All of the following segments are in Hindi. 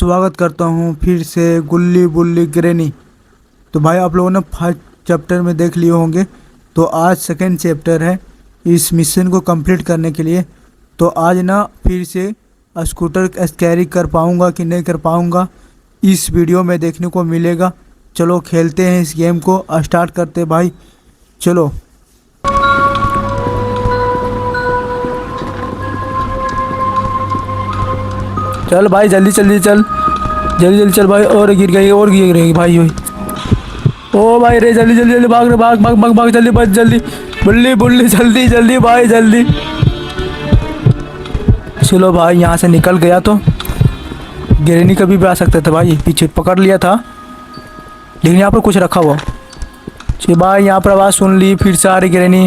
स्वागत करता हूँ फिर से गुल्ली बुल्ली ग्रैनी। तो भाई आप लोगों ने फर्स्ट चैप्टर में देख लिए होंगे, तो आज सेकंड चैप्टर है इस मिशन को कंप्लीट करने के लिए। तो आज ना फिर से स्कूटर कैरी कर पाऊँगा कि नहीं कर पाऊँगा इस वीडियो में देखने को मिलेगा। चलो खेलते हैं इस गेम को, स्टार्ट करते हैं भाई। चलो चल भाई, जल्दी जल्दी चल, जल्दी जल्दी चल भाई। और गिर गई भाई। ओ भाई रे, जल्दी जल्दी जल्दी भाग रे, भाग भाग भाग भाग, जल्दी बच, जल्दी बुल्ली बुल्ली, जल्दी जल्दी भाई जल्दी। चलो भाई, यहाँ से निकल गया तो गिरनी कभी भी आ सकते थे भाई, पीछे पकड़ लिया था लेकिन यहाँ पर कुछ रखा हुआ। चलो भाई, यहाँ पर आवाज़ सुन ली, फिर से आ रही गिरनी।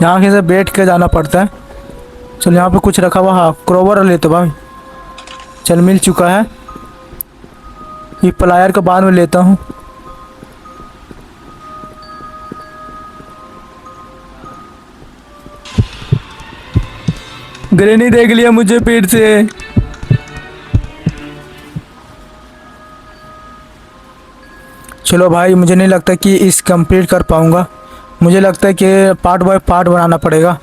यहाँ से बैठ के जाना पड़ता है। चल यहाँ पे कुछ रखा हुआ, हाँ क्रोवर लेते भाई। चल मिल चुका है, ये प्लायर का बाद में लेता हूँ। ग्रेनी देख लिया मुझे पेट से। चलो भाई, मुझे नहीं लगता कि इस कंप्लीट कर पाऊँगा। मुझे लगता है कि पार्ट बाय पार्ट बनाना पड़ेगा।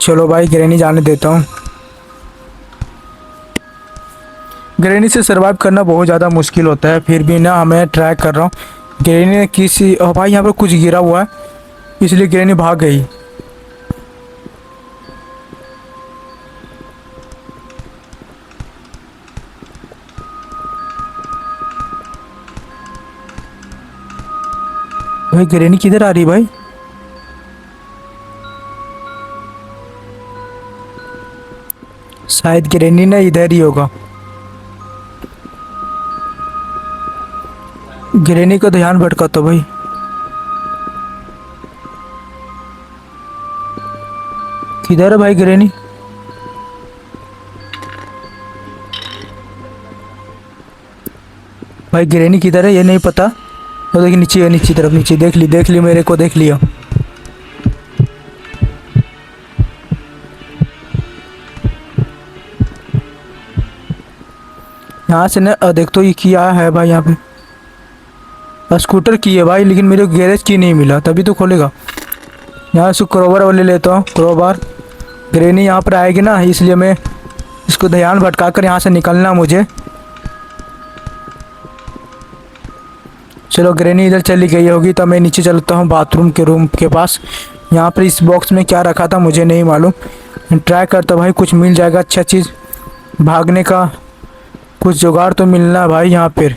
चलो भाई, ग्रेनी जाने देता हूँ। ग्रेनी से सर्वाइव करना बहुत ज़्यादा मुश्किल होता है, फिर भी ना मैं ट्राई कर रहा हूँ। ग्रेनी ने किसी भाई यहाँ पर कुछ गिरा हुआ है, इसलिए ग्रेनी भाग गई। भाई ग्रेनी किधर आ रही भाई? शायद ग्रेनी ना इधर ही होगा। ग्रेनी का ध्यान भटका तो भाई। किधर है भाई ग्रेनी? भाई ग्रेनी किधर है ये नहीं पता। तो देखिए नीचे है, नीचे तरफ, नीचे देख ली मेरे को देख लिया। यहाँ से ना देख तो ये किया है भाई, यहाँ पे स्कूटर की है भाई, लेकिन मेरे को गैरेज की नहीं मिला, तभी तो खोलेगा। यहाँ से क्रोबार वाले लेता हूँ, क्रोबार। ग्रेनी यहाँ पर आएगी ना, इसलिए मैं इसको ध्यान भटका कर यहाँ से निकलना मुझे। चलो ग्रेनी इधर चली गई होगी, तो मैं नीचे चलता हूँ बाथरूम के रूम के पास। यहाँ पर इस बॉक्स में क्या रखा था मुझे नहीं मालूम। ट्राई करता भाई, कुछ मिल जाएगा अच्छा चीज़। भागने का कुछ जुगाड़ तो मिलना है भाई यहाँ पर।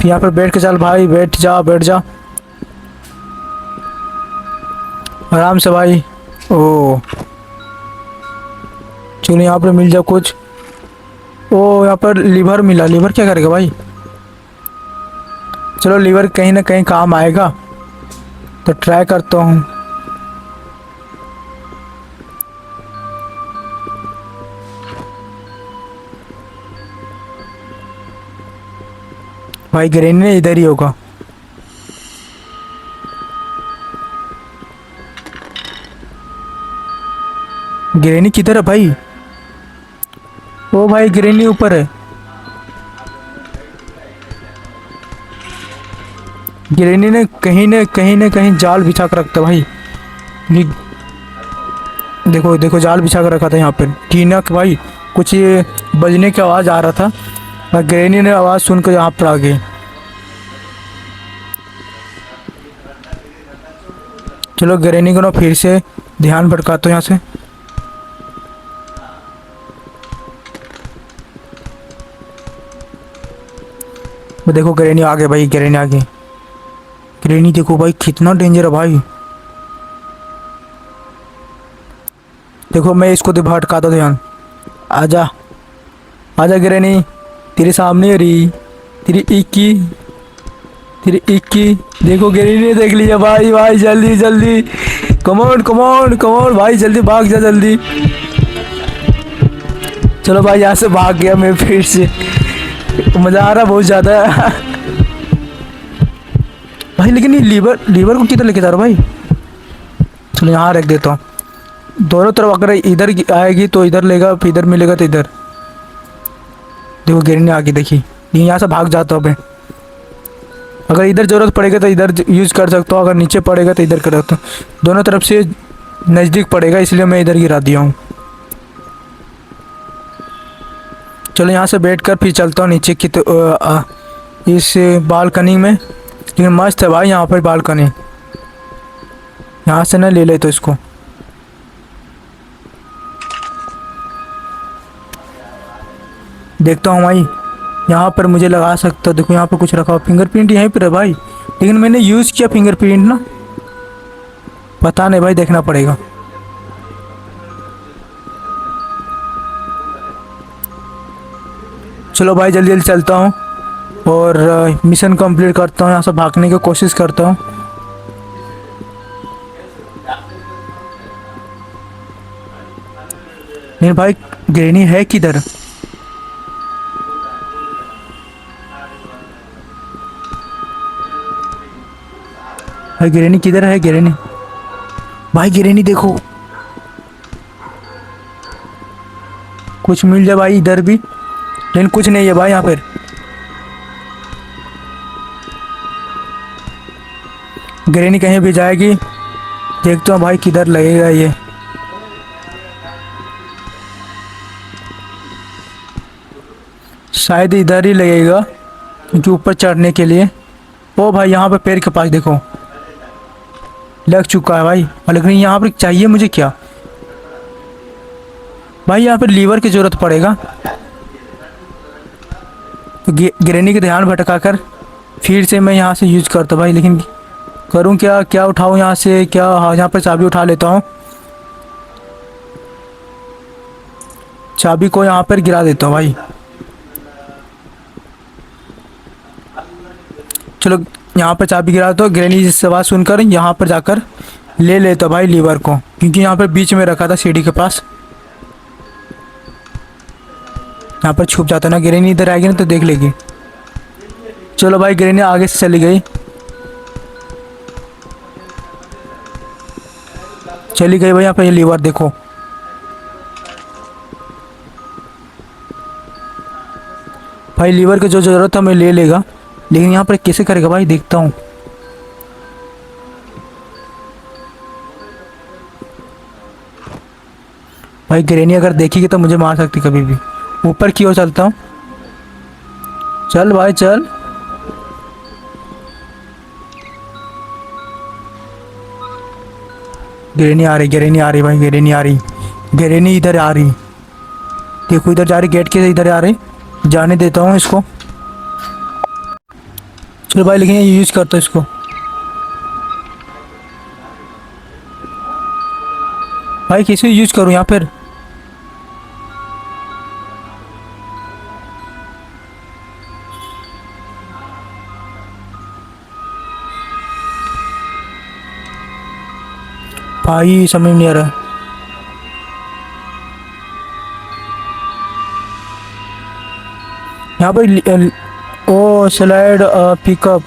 यहाँ पर बैठ के चल भाई, बैठ जा आराम से भाई। ओ चलो यहाँ पर मिल जाए कुछ। ओ यहाँ पर लीवर मिला, लीवर क्या करेगा भाई? चलो लीवर कहीं ना कहीं काम आएगा, तो ट्राई करता हूँ। भाई ग्रेनी ने इधर ही होगा। ग्रेनी किधर है भाई? ओ भाई ग्रेनी ऊपर है। ग्रेनी ने कहीं ना कहीं जाल बिछा कर रखता भाई। देखो देखो, जाल बिछा कर रखा था यहाँ पे टीना के भाई। कुछ ये बजने की आवाज़ आ रहा था, और ग्रेनी ने आवाज़ सुनकर यहाँ पर आ गई। चलो ग्रेनी को ना फिर से ध्यान भटकाता हूँ यहाँ से। देखो ग्रेनी आ गए भाई, ग्रेनी आ गई। ग्रेनी देखो भाई, कितना डेंजर है भाई। देखो मैं इसको भटकाता हूँ, ध्यान। आजा आजा ग्रेनी, तेरे सामने है रही, तेरी इक्की। देखो ग्रेनी ने देख लिया भाई। भाई जल्दी जल्दी, कमॉन भाई, जल्दी भाग जा जल्दी। चलो भाई, यहाँ से भाग गया मैं फिर से। मज़ा आ रहा बहुत ज़्यादा भाई। लेकिन ये लीवर को किधर लेके जा रहा भाई? चलो यहाँ रख देता हूँ। दोनों तरफ अगर इधर आएगी तो इधर लेगा, फिर इधर मिलेगा तो इधर। देखो गिरने आगे, देखी यहाँ से भाग जाता हूँ मैं। अगर इधर ज़रूरत पड़ेगा तो इधर यूज़ कर सकता हूँ, अगर नीचे पड़ेगा तो इधर कर सकता हूँ। दोनों तरफ से नज़दीक पड़ेगा इसलिए मैं इधर गिरा दिया हूँ। चलो यहाँ से बैठ कर फिर चलता हूँ नीचे की इस बालकनी में। लेकिन मस्त है भाई यहाँ पर बालकनी। यहाँ से ना ले ले तो इसको। देखता हूँ भाई, यहाँ पर मुझे लगा सकता हूँ। देखो यहाँ पर कुछ रखा हुआ, फिंगरप्रिंट यहीं पर है भाई, लेकिन मैंने यूज़ किया फिंगरप्रिंट ना, पता नहीं भाई, देखना पड़ेगा। चलो भाई जल्दी जल्दी चलता हूँ और मिशन कंप्लीट करता हूँ। यहाँ से भागने की कोशिश करता हूँ। मेरे भाई ग्रेनी है किधर? भाई गिरेनी किधर है? गिरेनी भाई, गिरेनी देखो, कुछ मिल जाए भाई इधर भी, लेकिन कुछ नहीं है भाई यहाँ पर। गिरेनी कहीं भी जाएगी, देखता हूँ भाई किधर लगेगा ये। शायद इधर ही लगेगा क्योंकि ऊपर चढ़ने के लिए। ओ भाई यहाँ पे पेड़ के पास देखो लग चुका है भाई, लेकिन यहाँ पर चाहिए मुझे क्या भाई? यहाँ पर लीवर की ज़रूरत पड़ेगा। तो गिरेनी के ध्यान भटका कर फिर से मैं यहाँ से यूज़ करता भाई, लेकिन करूँ क्या? क्या उठाऊँ यहाँ से? क्या? हाँ यहाँ पर चाबी उठा लेता हूँ। चाबी को यहाँ पर गिरा देता हूँ भाई। चलो यहाँ पर चाबी गिरा तो गिरेनी से आवाज़ सुनकर यहाँ पर जाकर ले लेता भाई लीवर को, क्योंकि यहाँ पर बीच में रखा था सीढ़ी के पास। यहाँ पर छुप जाता ना, गिरेनी इधर आएगी ना तो देख लेगी। चलो भाई गिरेनी आगे से चली गई, चली गई भाई। यहाँ पर ये लीवर देखो, भाई लीवर की जो ज़रूरत है मैं ले लेगा, लेकिन यहाँ पर कैसे करेगा भाई? देखता हूँ। भाई गिरेनी अगर देखेगी तो मुझे मार सकती कभी भी। ऊपर की ओर चलता हूँ। चल भाई चल। गिरेनी आ रही, गिरेनी आ रही भाई, गिरेनी आ रही, गिरेनी इधर आ रही। देखो इधर जा रही, गेट के इधर आ रही। जाने देता हूँ इसको। चलो भाई, लेकिन ये यूज़ करता हूँ इसको। भाई कैसे यूज़ करूँ यहाँ पर? भाई समझ नहीं आ रहा। यहाँ पर ओ स्लाइड पिकअप।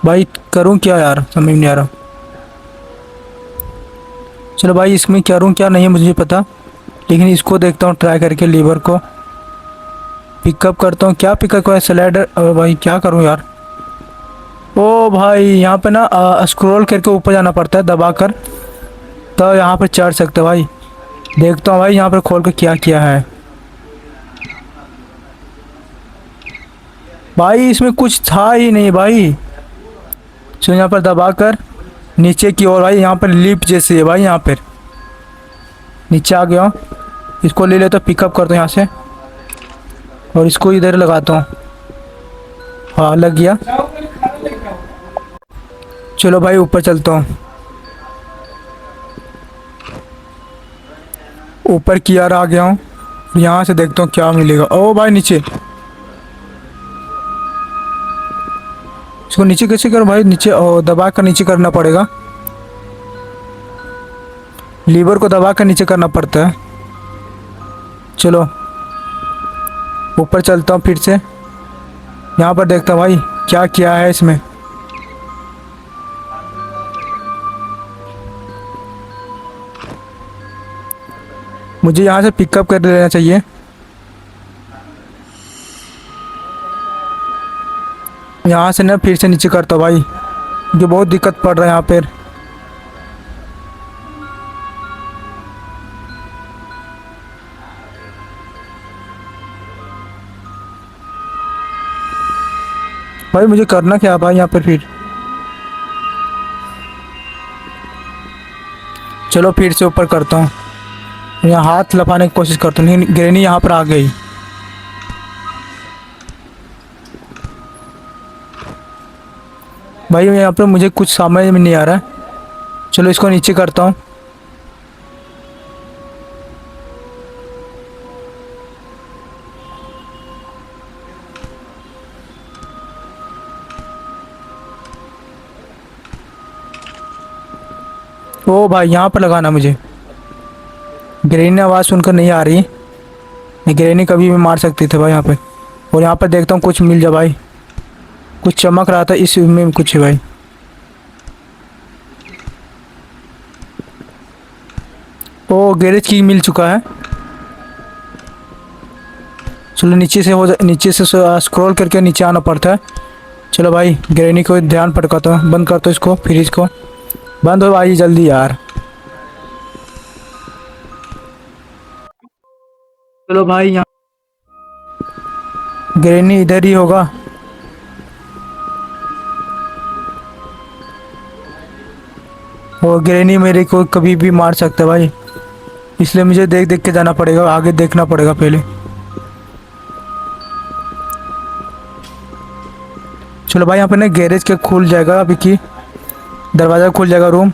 भाई करूँ क्या यार, समझ नहीं आ रहा। चलो भाई इसमें करूँ क्या नहीं है मुझे पता, लेकिन इसको देखता हूँ ट्राई करके। लीवर को पिकअप करता हूँ। क्या पिकअप है? स्लाइडर। भाई क्या करूँ यार? ओ भाई यहाँ पे ना स्क्रॉल करके ऊपर जाना पड़ता है दबा कर, तो यहाँ पर चढ़ सकते भाई। देखता हूँ भाई यहाँ पर खोल कर क्या किया है। भाई इसमें कुछ था ही नहीं भाई। सो यहाँ पर दबा कर नीचे की ओर भाई, यहाँ पर लिफ्ट जैसी है भाई। यहाँ पर नीचे आ गया हूँ, इसको ले लेता हूँ, पिकअप करता हूँ यहाँ से और इसको इधर लगाता हूँ। हाँ लग गया। चलो भाई ऊपर चलता हूँ। ऊपर की यार आ गया हूँ, यहाँ से देखता हूँ क्या मिलेगा। ओ भाई नीचे, इसको नीचे कैसे करूँ भाई? नीचे दबा कर नीचे करना पड़ेगा। लीवर को दबा कर नीचे करना पड़ता है। चलो ऊपर चलता हूँ फिर से। यहाँ पर देखता हूँ भाई क्या किया है इसमें। मुझे यहाँ से पिकअप कर लेना चाहिए। यहाँ से ना फिर से नीचे करता हूँ भाई, मुझे बहुत दिक्कत पड़ रहा है यहाँ पर। भाई मुझे करना क्या है भाई यहाँ पर फिर। चलो फिर से ऊपर करता हूँ, यहाँ हाथ लपाने की कोशिश करता हूँ, लेकिन ग्रेनी यहाँ पर आ गई। भाई यहाँ पर मुझे कुछ समझ में नहीं आ रहा है। चलो इसको नीचे करता हूँ। ओ भाई यहाँ पर लगाना मुझे। ग्रेनी आवाज़ सुनकर नहीं आ रही, ग्रेनी कभी भी मार सकती थे भाई यहाँ पे। और यहाँ पर देखता हूँ कुछ मिल जाए भाई, कुछ चमक रहा था इसमें कुछ है भाई। ओ गैरेज की मिल चुका है। चलो नीचे से नीचे से स्क्रॉल करके नीचे आना पड़ता है। चलो भाई ग्रेनी को ध्यान भटकाता हूँ, बंद करता हूँ इसको, फ्रिज को बंद हो भाई जल्दी यार। चलो भाई यहाँ ग्रेनी इधर ही होगा। और ग्रेनी मेरे को कभी भी मार सकता है भाई, इसलिए मुझे देख देख के जाना पड़ेगा, आगे देखना पड़ेगा पहले। चलो भाई यहाँ पे ना गैरेज के खुल जाएगा अभी की, दरवाज़ा खुल जाएगा रूम।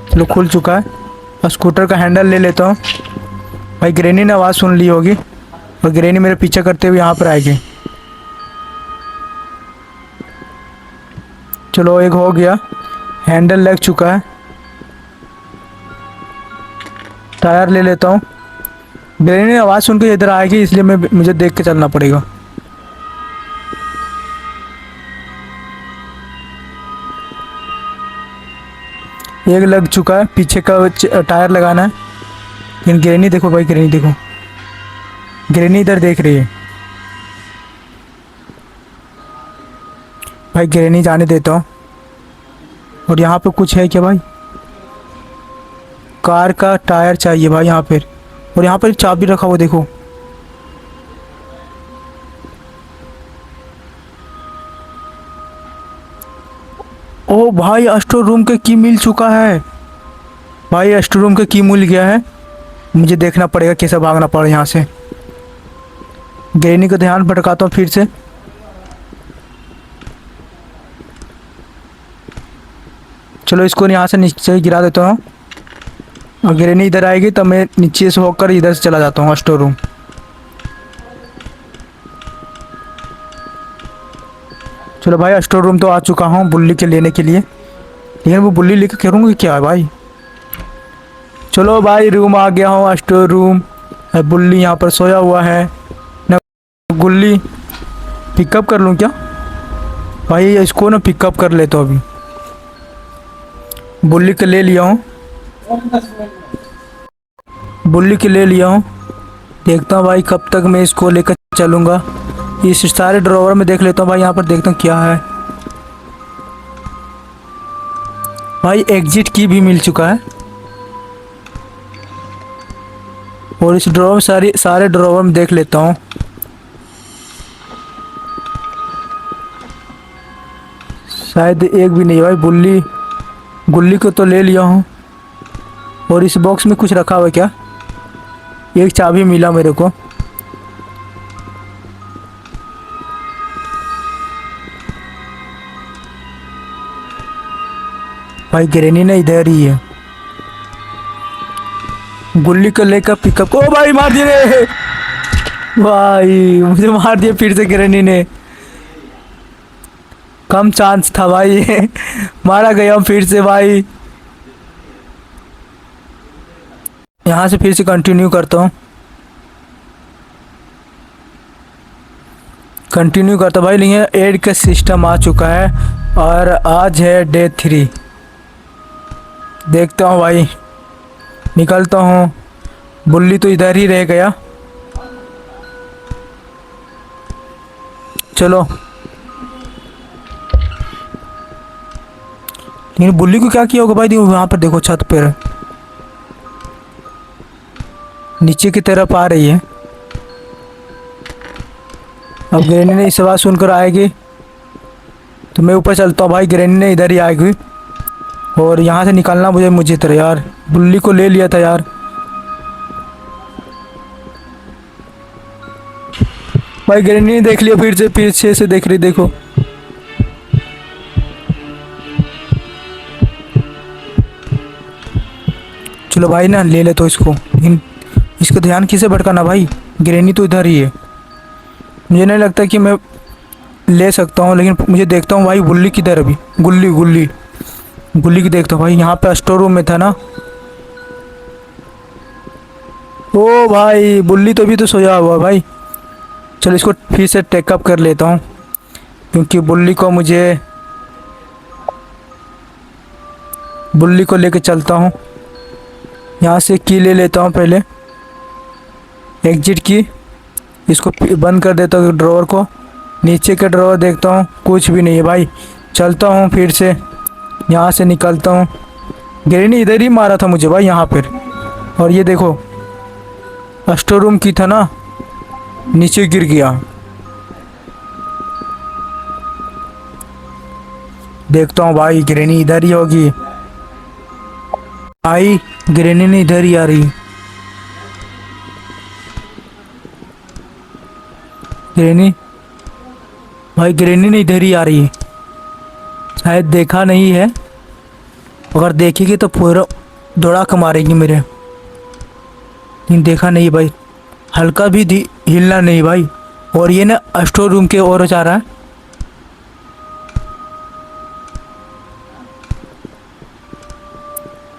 चलो खुल चुका है। और स्कूटर का हैंडल ले लेता हूँ। भाई ग्रेनी ने आवाज़ सुन ली होगी और ग्रेनी मेरे पीछे करते हुए यहाँ पर आएगी। चलो एक हो गया, हैंडल लग चुका है। टायर ले लेता हूँ। ग्रेनी ने आवाज़ सुन के इधर आएगी, इसलिए मुझे देख के चलना पड़ेगा। एक लग चुका है, पीछे का टायर लगाना है। लेकिन ग्रेनी देखो भाई, ग्रेनी देखो, ग्रेनी इधर देख रही है। भाई ग्रेनी जाने देता हूँ। और यहाँ पे कुछ है क्या भाई? कार का टायर चाहिए भाई यहाँ पर। और यहाँ पर चाबी रखा हुआ देखो। ओ भाई स्टोर रूम के की मिल चुका है। भाई स्टोर रूम के की मिल गया है। मुझे देखना पड़ेगा कैसे भागना पड़े यहाँ से। ग्रेनी को ध्यान भटकाता हूँ फिर से। चलो इसको यहाँ से नीचे गिरा देता हूँ। और ग्रेनी इधर आएगी तो मैं नीचे से होकर इधर से चला जाता हूँ स्टोर रूम। चलो भाई स्टोर रूम तो आ चुका हूँ बुल्ली के लेने के लिए, लेकिन वो बुल्ली लेकर करूँगी क्या है भाई। चलो भाई रूम आ गया हूँ, स्टोर रूम। बुल्ली यहाँ पर सोया हुआ है ना। गुल्ली पिकअप कर लूँ क्या भाई? इसको ना पिकअप कर लेता हूँ अभी। बुल्ली के ले लिया हूँ, बुल्ली के ले लिया हूँ। देखता हूँ भाई कब तक मैं इसको लेकर चलूँगा। इस सारे ड्रॉवर में देख लेता हूँ भाई, यहाँ पर देखता हूँ क्या है। भाई एग्जिट की भी मिल चुका है। और इस ड्रॉवर सारे ड्रॉवर में देख लेता हूँ। शायद एक भी नहीं भाई। गुल्ली को तो ले लिया हूँ। और इस बॉक्स में कुछ रखा हुआ है क्या? एक चाबी मिला मेरे को। भाई ग्रेनी ने इधर ही है। गुल्ली को लेकर पिकअप। ओ भाई मार दिए रे भाई, मुझे मार दिया फिर से ग्रेनी ने। कम चांस था भाई मारा गया फिर से भाई। यहाँ से फिर से कंटिन्यू करता हूँ। कंटिन्यू करता भाई, लेकिन एड का सिस्टम आ चुका है और आज है डे 3। देखता हूँ भाई, निकलता हूँ। बुल्ली तो इधर ही रह गया। चलो, लेकिन बुल्ली को क्या किया होगा भाई? देखो वहाँ पर, देखो छत पर नीचे की तरफ आ रही है। अब ग्रैनी ने इस आवाज़ सुनकर आएगी तो मैं ऊपर चलता हूँ भाई। ग्रैनी ने इधर ही आएगी और यहाँ से निकलना मुझे तरह यार। बुल्ली को ले लिया था यार। भाई ग्रैनी ने देख लिया, फिर से देख रही, देखो। चलो भाई ना, ले ले तो इसको, लेकिन इसका ध्यान किसे भटकाना भाई? ग्रैनी तो इधर ही है। मुझे नहीं लगता कि मैं ले सकता हूँ, लेकिन मुझे देखता हूँ भाई बुल्ली किधर अभी। गुल्ली की देखता हूँ भाई। यहाँ पे स्टोर रूम में था ना। ओ भाई, बुल्ली तो अभी तो सोया हुआ है भाई। चलो इसको फिर से टेकअप कर लेता हूँ, क्योंकि बुल्ली को लेके चलता हूँ। यहाँ से की ले लेता हूँ पहले, एग्जिट की। इसको बंद कर देता हूँ ड्रॉअर को। नीचे का ड्रॉअर देखता हूँ, कुछ भी नहीं है भाई। चलता हूँ फिर से, यहाँ से निकलता हूँ। ग्रैनी इधर ही मारा था मुझे भाई, यहाँ पर। और ये देखो, स्टोर रूम की था ना, नीचे गिर गया। देखता हूँ भाई, ग्रैनी इधर ही होगी। आई, ग्रैनी ने इधर ही आ रही। ग्रैनी ने इधर ही आ रही है। शायद देखा नहीं है, अगर देखेगी तो पूरा दौड़ा के मारेगी मेरे। लेकिन देखा नहीं भाई, हल्का भी हिलना नहीं भाई। और ये ना स्टोर रूम के ओर जा रहा है।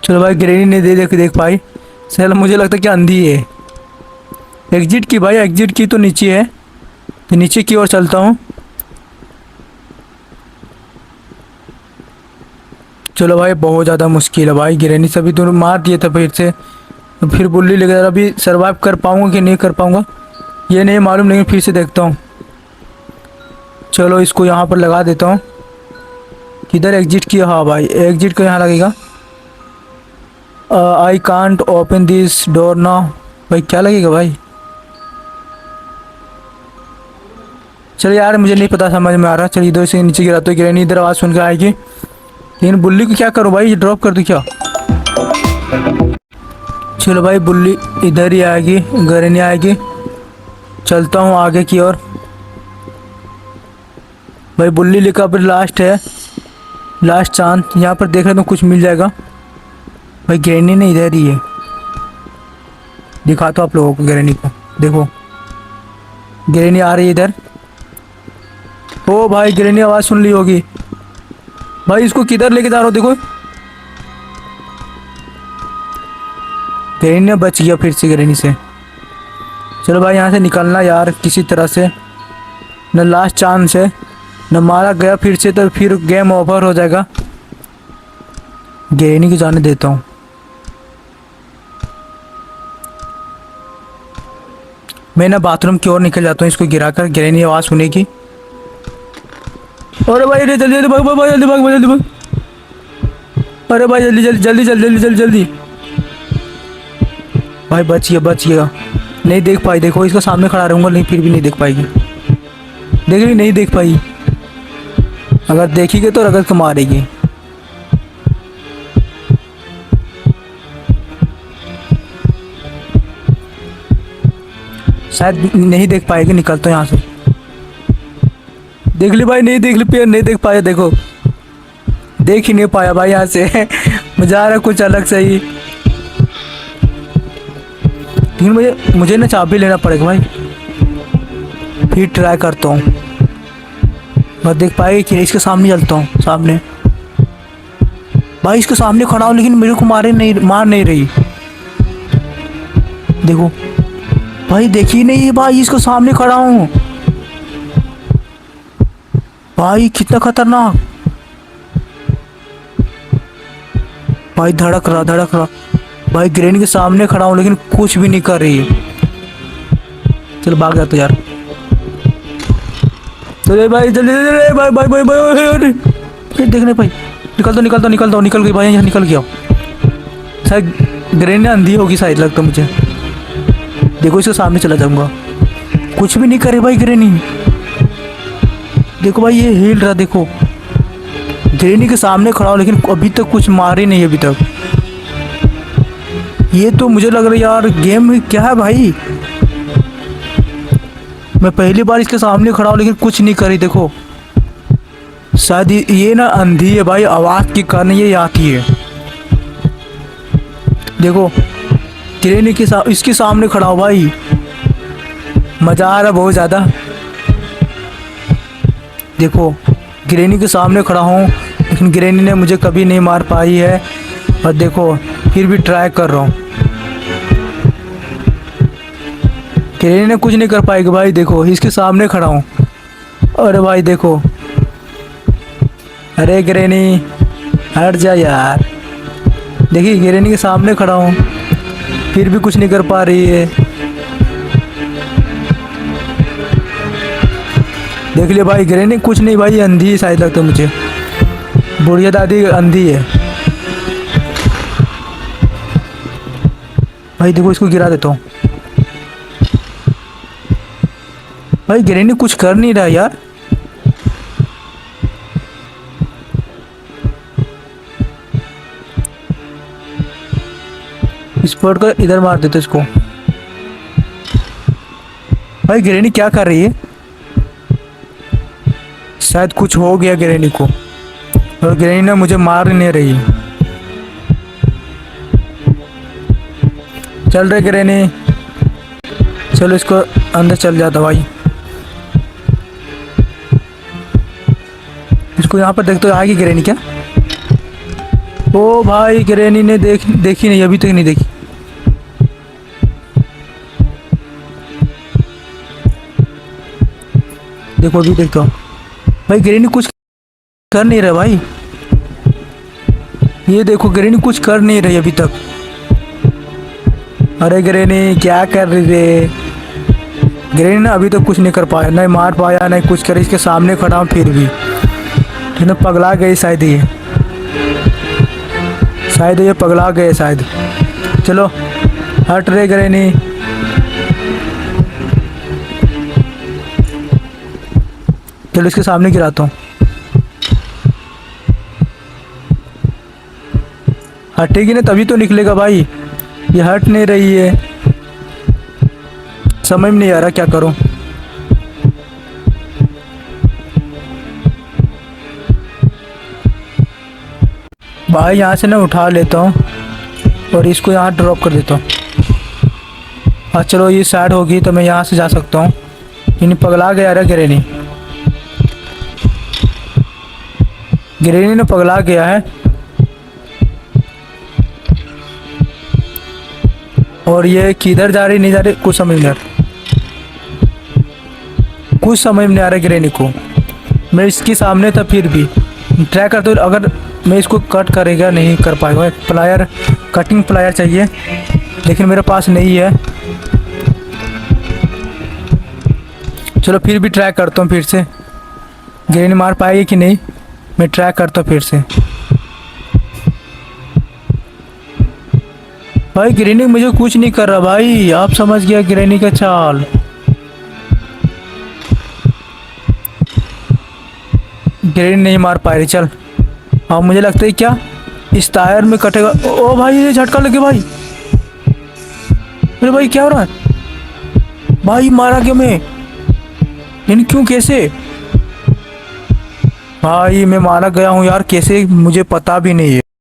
चलो भाई, ग्रैनी ने देख पाई। चल, मुझे लगता है कि अंधी है। एग्जिट की भाई, एग्जिट की तो नीचे है, तो नीचे की ओर चलता हूँ। चलो भाई, बहुत ज़्यादा मुश्किल है भाई। ग्रैनी से भी तो मार दिए थे फिर से, तो फिर बुल्ली लेकर अभी सरवाइव कर पाऊँगा कि नहीं कर पाऊँगा ये नहीं मालूम, लेकिन फिर से देखता हूँ। चलो इसको यहाँ पर लगा देता हूँ। किधर एग्जिट किया? हाँ भाई, एग्जिट को यहाँ लगेगा। I can't open this door now. भाई क्या लगेगा भाई? चलो यार, मुझे नहीं पता, समझ में आ रहा। चलिए इधर से नीचे गिरा तो ग्रैनी इधर आवाज़ सुन के आएगी। लेकिन बुल्ली को क्या करूँ भाई? ये ड्रॉप कर दूँ क्या? चलो भाई, बुल्ली इधर ही आएगी, ग्रैनी आएगी। चलता हूँ आगे की ओर। भाई बुल्ली लिखा पर लास्ट है, लास्ट चांस। यहाँ पर देख रहे तो कुछ मिल जाएगा। भाई ग्रैनी ने इधर ही है। दिखाता हूँ आप लोगों को ग्रैनी को। देखो, ग्रैनी आ रही है इधर। ओ भाई, ग्रैनी आवाज़ सुन ली होगी भाई। इसको किधर लेके जा रहा हो? देखो, ग्रैनी ने बच गया फिर से ग्रैनी से। चलो भाई, यहाँ से निकलना यार किसी तरह से। न लास्ट चांस है, न मारा गया फिर से तो फिर गेम ओवर हो जाएगा। ग्रैनी को जाने देता हूँ। मैं ना बाथरूम की ओर निकल जाता हूँ, इसको गिराकर। ग्रैनी आवाज़ सुनेगी। अरे भाई, जल्दी जल्दी भाग, जल्दी भाग। अरे भाई जल्दी भाई, बच गया। नहीं देख पाई, देखो इसका सामने खड़ा रहूँगा, लेकिन फिर भी नहीं देख पाएगी। देख रही, नहीं देख पाई। अगर देखेगी तो रगड़ के मारेगी। शायद नहीं देख पाएगी। निकलता हूँ यहाँ से। देख ली भाई, नहीं देख पाया। देखो, देख ही नहीं पाया भाई यहाँ से। मजा आ रहा कुछ अलग से ही। लेकिन मुझे ना चाबी लेना पड़ेगा भाई। फिर ट्राई करता हूँ, और देख पाएगी कि इसके सामने चलता हूँ। सामने भाई, इसके सामने खड़ा हूँ, लेकिन मेरे को मार नहीं रही। देखो भाई, देखी नहीं है भाई, इसको सामने खड़ा हूँ। भाई कितना खतरनाक। भाई धड़क रहा। भाई ग्रेनी के सामने खड़ा हूँ लेकिन कुछ भी नहीं कर रही है। चल भाग जाते यार। चले भाई जल्दी जल्दी भाई भाई भाई भाई देखने भाई निकल गई भाई। यहाँ निकल गया शायद ग्रेनी अंधी होगी शायद, लगता मुझे। देखो इसके सामने चला जाऊंगा। कुछ भी नहीं करे भाई ग्रेनी। देखो भाई ये हिल रहा। देखो ग्रेनी के सामने खड़ा हो लेकिन अभी तक कुछ मार ही नहीं है अभी तक। ये तो मुझे लग रहा है यार गेम में क्या है भाई। मैं पहली बार इसके सामने खड़ा हूँ लेकिन कुछ नहीं करी। देखो शायद ये ना अंधी है भाई, आवाज के कारण ये आती है। देखो ग्रेनी के इसके सामने खड़ा हो भाई। मजा आ रहा बहुत ज्यादा। देखो ग्रेनी के सामने खड़ा हूँ लेकिन ग्रेनी ने मुझे कभी नहीं मार पाई है। और देखो फिर भी ट्राई कर रहा हूँ। ग्रेनी ने कुछ नहीं कर पाएगी भाई। देखो इसके सामने खड़ा हूँ। अरे भाई देखो, अरे ग्रेनी हट जा यार। देखिए ग्रेनी के सामने खड़ा हूँ फिर भी कुछ नहीं कर पा रही है। देख लिया भाई ग्रेनी कुछ नहीं भाई, अंधी शायद लगता मुझे। बुढ़िया दादी अंधी है भाई। देखो इसको गिरा देता हूँ। भाई ग्रेनी कुछ कर नहीं रहा यार। इस पॉट को इधर मार देते इसको। भाई ग्रेनी क्या कर रही है। शायद कुछ हो गया ग्रेनी को और ग्रेनी ने मुझे मार नहीं रही। चल रहे ग्रेनी, चलो इसको अंदर चल जाता भाई। इसको यहाँ पर देखते हो आएगी ग्रेनी क्या। ओ भाई ग्रेनी ने देखी नहीं, अभी तक नहीं देखी। देखो अभी देखता हूँ भाई ग्रेनी कुछ कर नहीं रहा भाई। ये देखो ग्रेनी कुछ कर नहीं रही अभी तक। अरे ग्रेनी क्या कर रही रे। ग्रेनी ने अभी तक कुछ नहीं कर पाया, नहीं मार पाया नहीं कुछ करे। इसके सामने खड़ा हूँ फिर भी पगला गई शायद ये पगला गए शायद। चलो हट रे ग्रेनी। चलो इसके सामने गिराता हूँ। हटेगी ना तभी तो निकलेगा भाई। ये हट नहीं रही है, समझ में नहीं आ रहा क्या करूँ। भाई यहाँ से ना उठा लेता हूँ और इसको यहाँ ड्रॉप कर देता हूँ। हाँ चलो ये साइड होगी तो मैं यहाँ से जा सकता हूँ। इन्हें पगला गया रे ग्रेनी। ग्रेनी ने पगला गया है और ये किधर जा रही नहीं जा रही कुछ समझ नहीं आ रहा ग्रेनी को। मैं इसके सामने था फिर भी ट्राई करते हुए अगर मैं इसको कट करेगा नहीं कर पाएगा। प्लायर कटिंग प्लायर चाहिए लेकिन मेरे पास नहीं है। चलो फिर भी ट्राई करता हूँ फिर से। ग्रेनी मार पाएगी कि नहीं मैं ट्राई करता हूँ फिर से। भाई ग्रेनी मुझे कुछ नहीं कर रहा भाई। आप समझ गया ग्रेनी का चाल। ग्रेनी नहीं मार पा रही। चल हाँ मुझे लगता है क्या इस टायर में कटेगा। ओ भाई ये झटका लगे भाई। अरे भाई क्या हो रहा है भाई। मारा क्यों मैं, लेकिन क्यों कैसे। भाई मैं मारा गया हूँ यार कैसे मुझे पता भी नहीं है।